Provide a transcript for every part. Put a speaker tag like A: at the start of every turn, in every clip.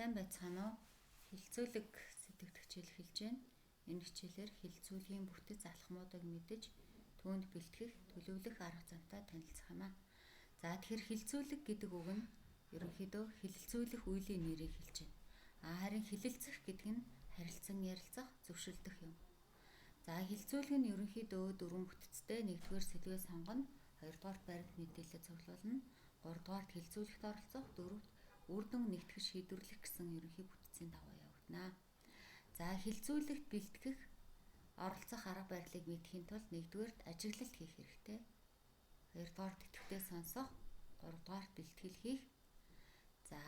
A: Сайн байцгаана уу? Хилцүүлэг сэдвт хичээл эхэлж байна. Энэ хичээлээр хилцүүлгийн бүтэц алхмуудыг мэдэж түүнд бэлтгэх, төлөвлөх арга замтай танилцах юм аа. За тэгэхээр хилцүүлэг гэдэг үг нь ерөнхийдөө хилцүүлэх үеийн нэрийг хэлж байна. Харин хилэлцэх гэдэг нь харилцан ярилцах, зөвшөлдөх юм. За хилцүүлэг нь ерөнхийдөө дөрвөн бүтэцтэй. Нэгдүгээр сэдвээ сонгоно, хоёрдугаарт баримт мэдээлэл цуглуулна, гуравдугаарт хилцүүлэгт оролцох, дөрөвт үр дүн нэгтгэж шийдвэрлэх гэсэн ерөнхий бүтцийн дагуу явагдана. За хилцүүлэгт бэлтгэх, оролцох арга барилыг мэдхийн тулд нэгдүгээрт ажиглалт хийх хэрэгтэй. Хоёрдугаарт идэвхтэй сонсох, гуравдугаарт бэлтгэл хийх. За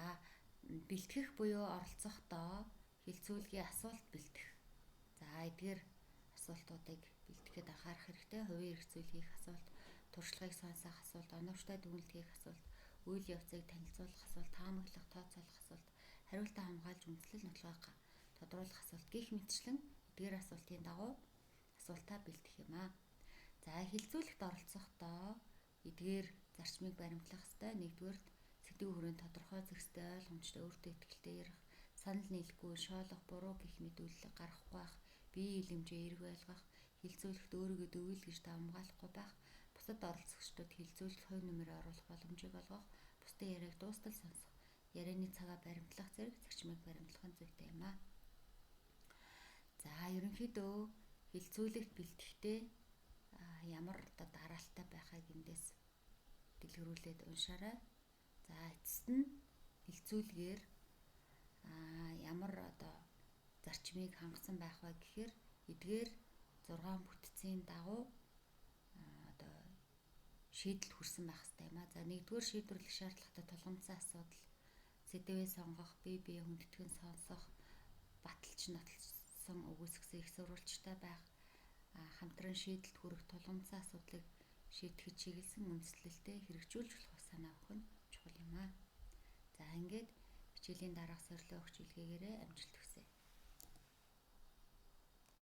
A: бэлтгэх буюу оролцохдоо хилцүүлгийн асуулт бэлтэх. За эдгээр асуултуудыг бэлтгэхэд анхаарах хэрэгтэй. Хувийн эрх зүйл хийх асуулт, туршлагыг сонсох асуулт, оновчтой дүгнэлт хийх асуулт, үйл явцыг танилцуулах асуулт, таамаглах, тооцоолох асуулт, хариултаа хамгаалж үндэслэл нотолгоо тодруулах асуулт гэх мэтчлэн эдгээр асуултын дагуу асуултаа бэлтэх юм аа. За хилцүүлэгт оролцохдоо эдгээр зарчмыг баримтлах ёстой. Нэгдүгээрт сэдвийн хүрээнд тодорхой зэгцтэй, ойлгомжтой, өөртөө итгэлтэй ярих, санал нийлэхгүй, шоолох, буруу гэх мэт үйлдэл гаргахгүй байх, биеийн илэмжээ эрг байлгах, хилцүүлэгт өөрийгөө дөвөл гэж хамгаалахгүй байх, бусад оролцогчдод хилцүүлэлт хувь нэмрээ оруулах боломжийг олгох, бусдын яриаг дуустал сонсох, ярианы цагаа баримтлах зэрэг зарчмыг баримтлах нь зүйтэй юм аа. За ерөнхийдөө хилцүүлэгт бэлтгэхдээ ямар дараалттай байхыг эндээс дэлгэрүүлээд уншаарай. За эцэст нь хилцүүлгээр ямар зарчмыг хангасан байх вэ гэхээр эдгээр 6 бүтцийн дагуу шийдэлд хүрсэн байх хэрэгтэй юм аа. За нэгдүгээр шийдвэрлэх шаардлагатай тулгымцсан асуудал, сэдвээ сонгох, бие биеэ хүндэтгэн сонсох, баталж нотолсон үгүйсгсэн их сурвалжтай байх, хамтран шийдэлд хүрэх тулгымцсан асуудлыг шийдэхэд чиглэсэн үндэслэлтэд хэрэгжүүлж болох санаа өгөх нь чухал юм аа. За ингээд хичээлийн дараах зорилгоо өгч илгээгээрэй. Амжилт хүсье.